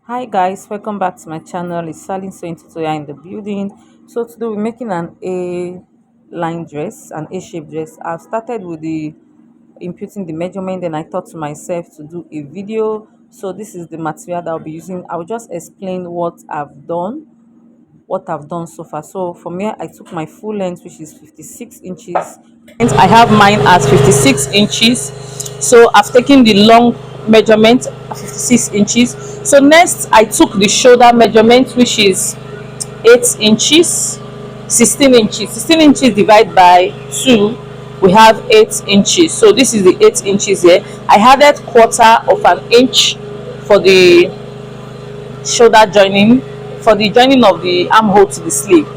Hi guys, welcome back to my channel. It's Salin Sewing Tutorial in the building. So today we're making an A line dress, an A shape dress. I've started with the inputting the measurement, then I thought to myself to do a video. So this is the material that I'll be using. I'll just explain what I've done so far. So from here I took my full length, which is 56 inches. And I have mine as 56 inches. So I've taken the long measurement 56 inches. So next I took the shoulder measurement, which is 8 inches. 16 inches divided by 2, we have 8 inches. So this is the 8 inches here. I added quarter of an inch for the shoulder joining, for the joining of the armhole to the sleeve.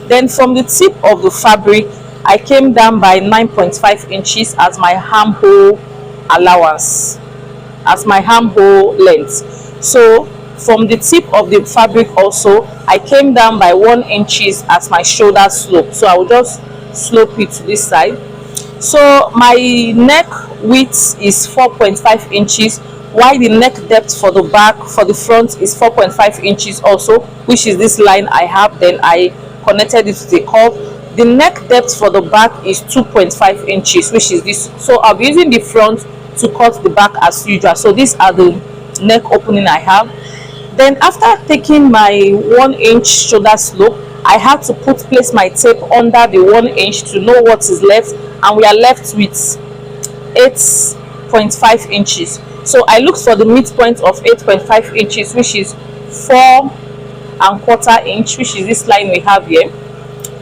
Then from the tip of the fabric I came down by 9.5 inches as my armhole allowance, as my armhole length. So from the tip of the fabric also I came down by 1 inches as my shoulder slope. So I will just slope it to this side. So my neck width is 4.5 inches, while the neck depth for the back, for the front, is 4.5 inches also, which is this line I have. Then I connected it to the curve. The neck depth for the back is 2.5 inches, which is this. So I'll be using the front to cut the back as usual. So these are the neck opening I have. Then after taking my 1 inch shoulder slope, I had to place my tape under the 1 inch to know what is left, and we are left with 8.5 inches. So I looked for the midpoint of 8.5 inches, which is 4¼ inch, which is this line we have here.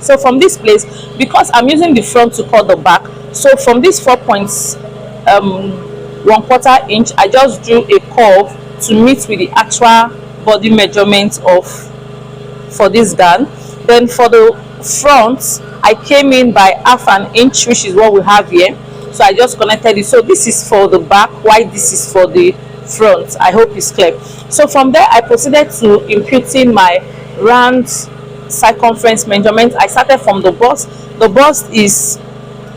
So from this place, because I'm using the front to cut the back, so from this 4.¼ inch I just drew a curve to meet with the actual body measurement of for this gown. Then for the front I came in by ½ an inch, which is what we have here. So I just connected it. So this is for the back, while this is for the front. I hope it's clear. So from there I proceeded to imputing my round circumference measurement. I started from the bust. The bust is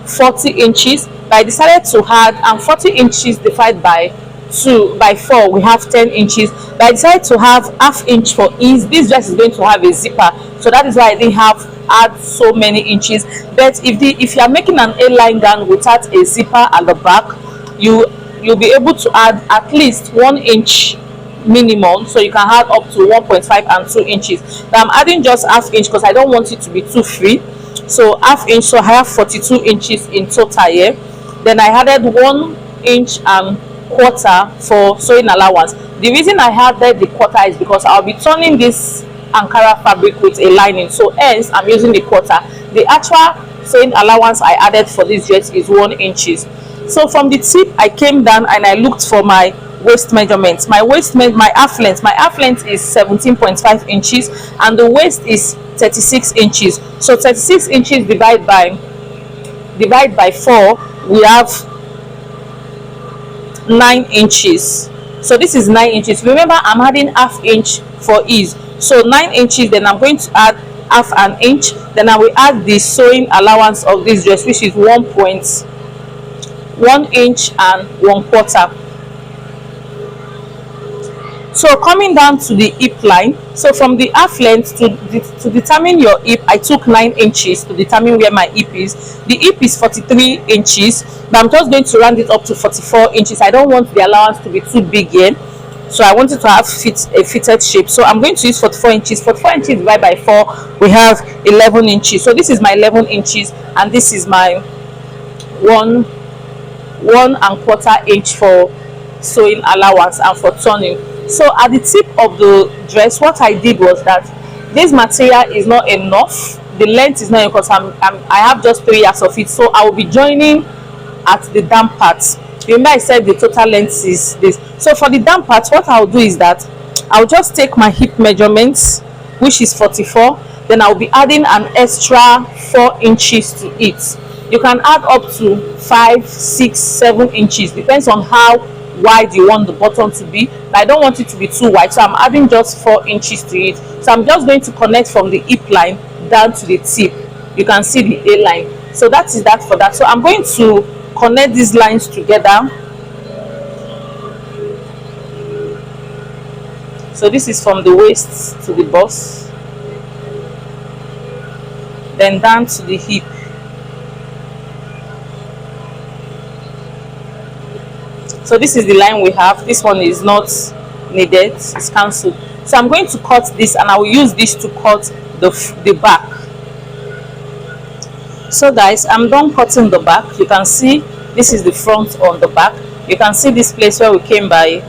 40 inches, but I decided to add, and 40 inches divided by 4, we have 10 inches. But I decided to have ½ inch for ease. This dress is going to have a zipper, so that is why I didn't add so many inches. But if you are making an A-line gown without a zipper at the back, you'll be able to add at least 1 inch minimum, so you can add up to 1.5 and 2 inches. But I'm adding just ½ inch because I don't want it to be too free. So ½ inch, so I have 42 inches in total here. Then I added 1 inch and quarter for sewing allowance. The reason I added the quarter is because I'll be turning this Ankara fabric with a lining, so hence I'm using the quarter. The actual sewing allowance I added for this dress is 1 inches. So from the tip I came down and I looked for my waist measurement. My half length is 17.5 inches, and the waist is 36 inches. So 36 inches divided by 4, we have 9 inches. So this is 9 inches. Remember, I'm adding ½ inch for ease. So 9 inches, then I'm going to add ½ an inch. Then I will add the sewing allowance of this dress, which is 1 inch and 1/4. So coming down to the hip line, so from the half length to determine your hip, I took 9 inches to determine where my hip is. The hip is 43 inches, but I'm just going to round it up to 44 inches. I don't want the allowance to be too big here, so I wanted to have a fitted shape. So I'm going to use 44 inches. 44 inches divided by 4, we have 11 inches. So this is my 11 inches, and this is my 1¼ inch for sewing allowance and for turning. So at the tip of the dress, what I did was that this material is not enough. The length is not enough because I have just 3 yards of it. So I will be joining at the down part. Remember I said the total length is this. So for the down part, what I'll do is that I'll just take my hip measurements, which is 44. Then I'll be adding an extra 4 inches to it. You can add up to 5, 6, 7 inches, depends on how wide you want the bottom to be. But I don't want it to be too wide, so I'm adding just 4 inches to it. So I'm just going to connect from the hip line down to the tip. You can see the A line. So that is that for that. So I'm going to connect these lines together. So this is from the waist to the bust, then down to the hip. So this is the line we have. This one is not needed, it's cancelled. So I'm going to cut this, and I will use this to cut the back. So guys, I'm done cutting the back. You can see this is the front on the back. You can see this place where we came by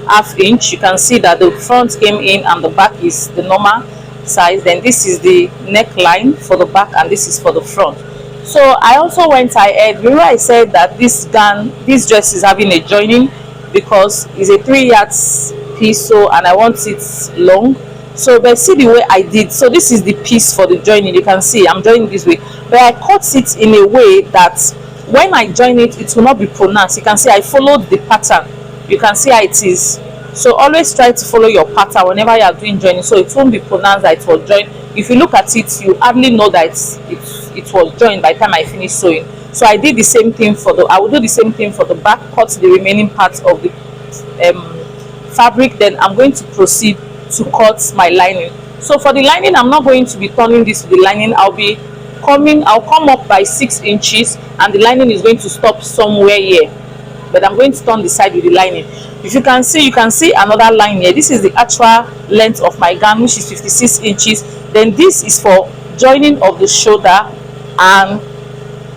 ½ inch. You can see that the front came in and the back is the normal size. Then this is the neckline for the back, and this is for the front. So I also went ahead. Remember I said that this dress is having a joining because it's a 3 yards piece, so, and I want it long. So but see the way I did. So this is the piece for the joining. You can see I'm joining this way, but I cut it in a way that when I join it, it will not be pronounced. You can see I followed the pattern. You can see how it is. So always try to follow your pattern whenever you are doing joining, so it won't be pronounced that it was joined. If you look at it, you hardly know that it was joined by the time I finish sewing. So I did the same thing I will do the same thing for the back. Cut the remaining parts of the fabric. Then I'm going to proceed to cut my lining. So for the lining, I'm not going to be turning this to the lining. I'll come up by 6 inches, and the lining is going to stop somewhere here, but I'm going to turn the side with the lining. If you can see, another line here. This is the actual length of my gown, which is 56 inches. Then this is for joining of the shoulder and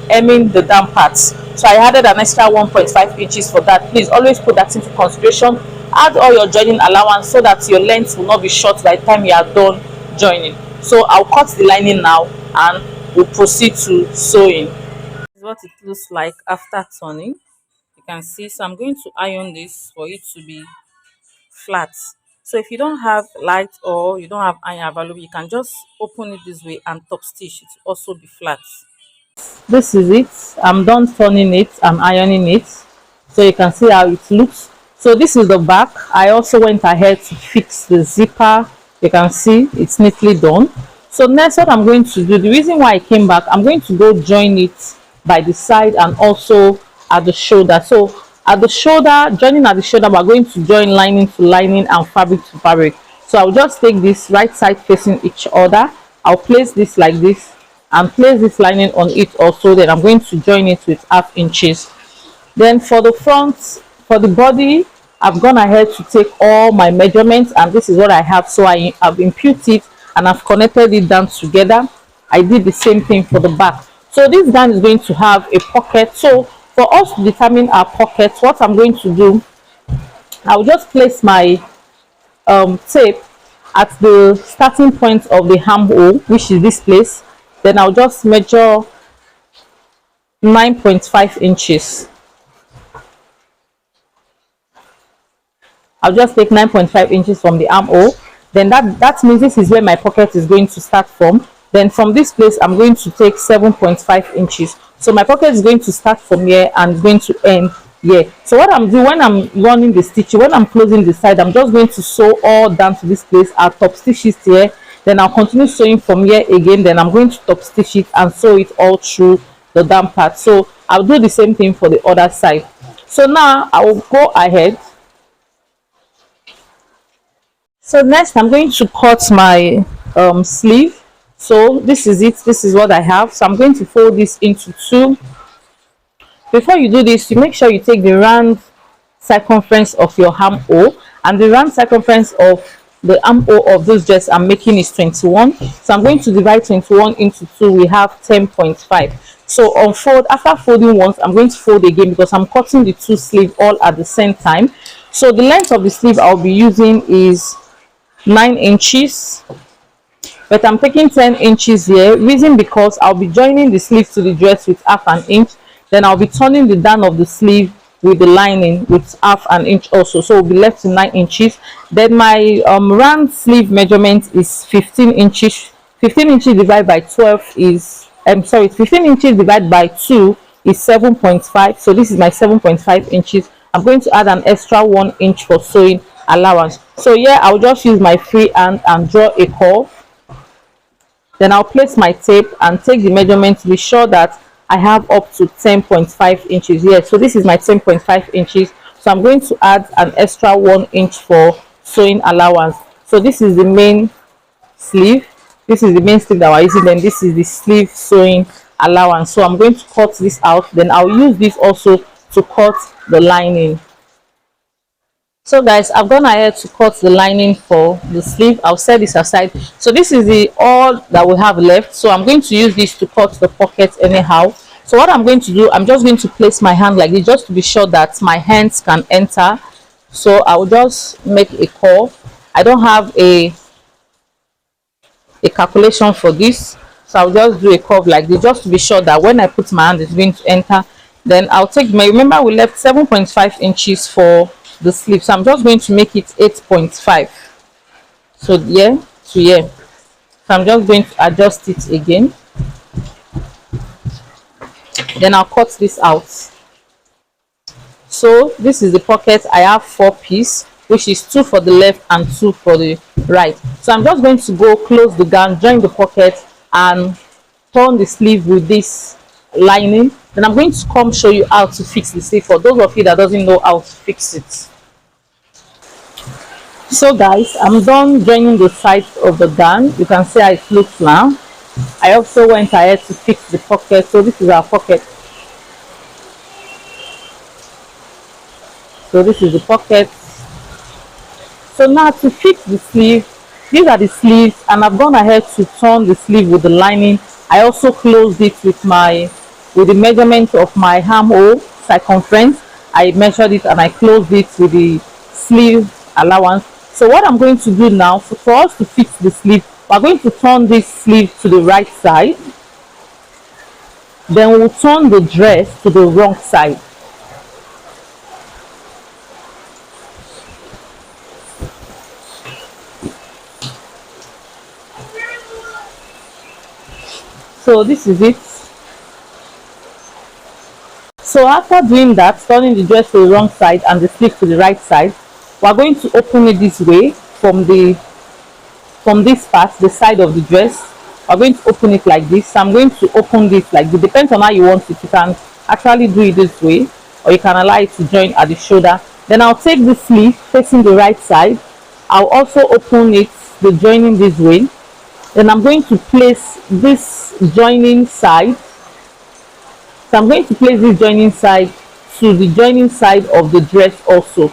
hemming the down parts. So I added an extra 1.5 inches for that. Please always put that into consideration. Add all your joining allowance so that your length will not be short by the time you are done joining. So I'll cut the lining now, and we'll proceed to sewing. This is what it looks like after turning. You can see. So I'm going to iron this for it to be flat. So if you don't have light or you don't have iron available, you can just open it this way and top stitch. It will also be flat. This is it. I'm done turning it. I'm ironing it, so you can see how it looks. So this is the back. I also went ahead to fix the zipper. You can see it's neatly done. So next, what I'm going to do, the reason why I came back, I'm going to go join it by the side and also at the shoulder. So at the shoulder, joining at the shoulder, we're going to join lining to lining and fabric to fabric. So I'll just take this right side facing each other. I'll place this like this and place this lining on it also. Then I'm going to join it with ½ inches. Then for the front, for the body, I've gone ahead to take all my measurements, and this is what I have. So I've imputed and I've connected it down together. I did the same thing for the back. So this gown is going to have a pocket. So for us to determine our pocket, what I'm going to do, I'll just place my tape at the starting point of the armhole, which is this place. Then I'll just measure 9.5 inches. I'll just take 9.5 inches from the armhole. Then that means this is where my pocket is going to start from. Then from this place, I'm going to take 7.5 inches. So my pocket is going to start from here and it's going to end here. So what I'm doing when I'm running the stitching, when I'm closing the side, I'm just going to sew all down to this place. I'll top stitch it here. Then I'll continue sewing from here again. Then I'm going to top stitch it and sew it all through the down part. So I'll do the same thing for the other side. So now I will go ahead. So next I'm going to cut my sleeve. So this is it. This is what I have. So I'm going to fold this into 2. Before you do this, you make sure you take the round circumference of your armhole, and the round circumference of the armhole of this dress I'm making is 21. So I'm going to divide 21 into 2. We have 10.5. So after folding once, I'm going to fold again because I'm cutting the 2 sleeves all at the same time. So the length of the sleeve I'll be using is 9 inches, but I'm taking 10 inches here. Reason because I'll be joining the sleeve to the dress with ½ inch. Then I'll be turning the down of the sleeve with the lining with ½ inch also. So we'll be left to 9 inches. Then my round sleeve measurement is 15 inches. 15 inches divided by 12 is 15 inches divided by 2 is 7.5. So this is my 7.5 inches. I'm going to add an extra 1 inch for sewing allowance. So here I'll just use my free hand and draw a curve. Then I'll place my tape and take the measurement to be sure that I have up to 10.5 inches here. So this is my 10.5 inches. So I'm going to add an extra 1 inch for sewing allowance. So this is the main sleeve. This is the main sleeve that we're using. Then this is the sleeve sewing allowance. So I'm going to cut this out. Then I'll use this also to cut the lining. So guys, I've gone ahead to cut the lining for the sleeve. I'll set this aside. So this is the all that we have left. So I'm going to use this to cut the pocket anyhow. So what I'm going to do, I'm just going to place my hand like this just to be sure that my hands can enter. So I will just make a curve. I don't have a calculation for this, so I'll just do a curve like this just to be sure that when I put my hand it's going to enter. Then I'll take my, remember we left 7.5 inches for the sleeve, so I'm just going to make it 8.5. so here to here. So I'm just going to adjust it again, then I'll cut this out. So this is the pocket. I have 4 pieces, which is 2 for the left and 2 for the right. So I'm just going to go close the gown, join the pocket, and turn the sleeve with this lining. Then I'm going to come show you how to fix the sleeve for those of you that doesn't know how to fix it. So guys, I'm done joining the sides of the gown. You can see how it looks now. I also went ahead to fix the pocket. So this is our pocket. So this is the pocket. So now to fix the sleeve, these are the sleeves, and I've gone ahead to turn the sleeve with the lining. I also closed it with the measurement of my armhole circumference. I measured it and I closed it with the sleeve allowance. So what I'm going to do now, for us to fix the sleeve, we're going to turn this sleeve to the right side. Then we'll turn the dress to the wrong side. So this is it. So after doing that, turning the dress to the wrong side and the sleeve to the right side, we're going to open it this way from this part, the side of the dress. We're going to open it like this. So I'm going to open this like this. Depends on how you want it. You can actually do it this way, or you can allow it to join at the shoulder. Then I'll take the sleeve facing the right side. I'll also open it, the joining this way. Then I'm going to place this joining side. So I'm going to place this joining side to the joining side of the dress also.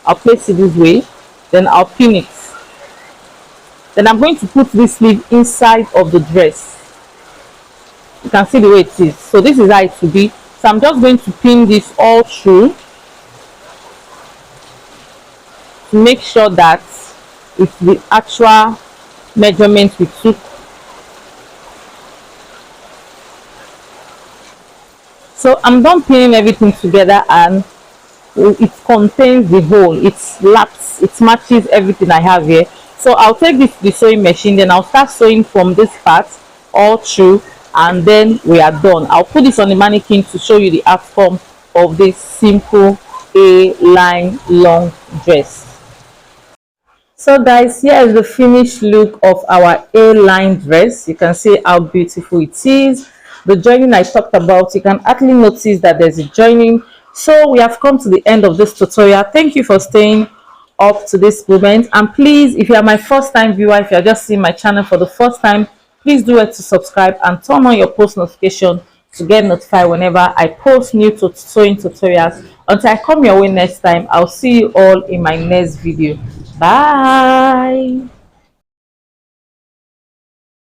I'll place it this way. Then I'll pin it. Then I'm going to put this sleeve inside of the dress. You can see the way it is. So this is how it will be. So I'm just going to pin this all through to make sure that it's the actual measurement we took. So I'm done pinning everything together, and it contains the whole. It laps, it matches everything I have here. So I'll take this to the sewing machine, then I'll start sewing from this part all through, and then we are done. I'll put this on the mannequin to show you the outcome of this simple A-line long dress. So guys, here is the finished look of our A-line dress. You can see how beautiful it is. The joining I talked about, you can actually notice that there's a joining. So we have come to the end of this tutorial. Thank you for staying up to this moment, and please, if you are my first time viewer, if you are just seeing my channel for the first time, please do it to subscribe and turn on your post notification to get notified whenever I post new sewing tutorials. Until I come your way next time, I'll see you all in my next video. Bye.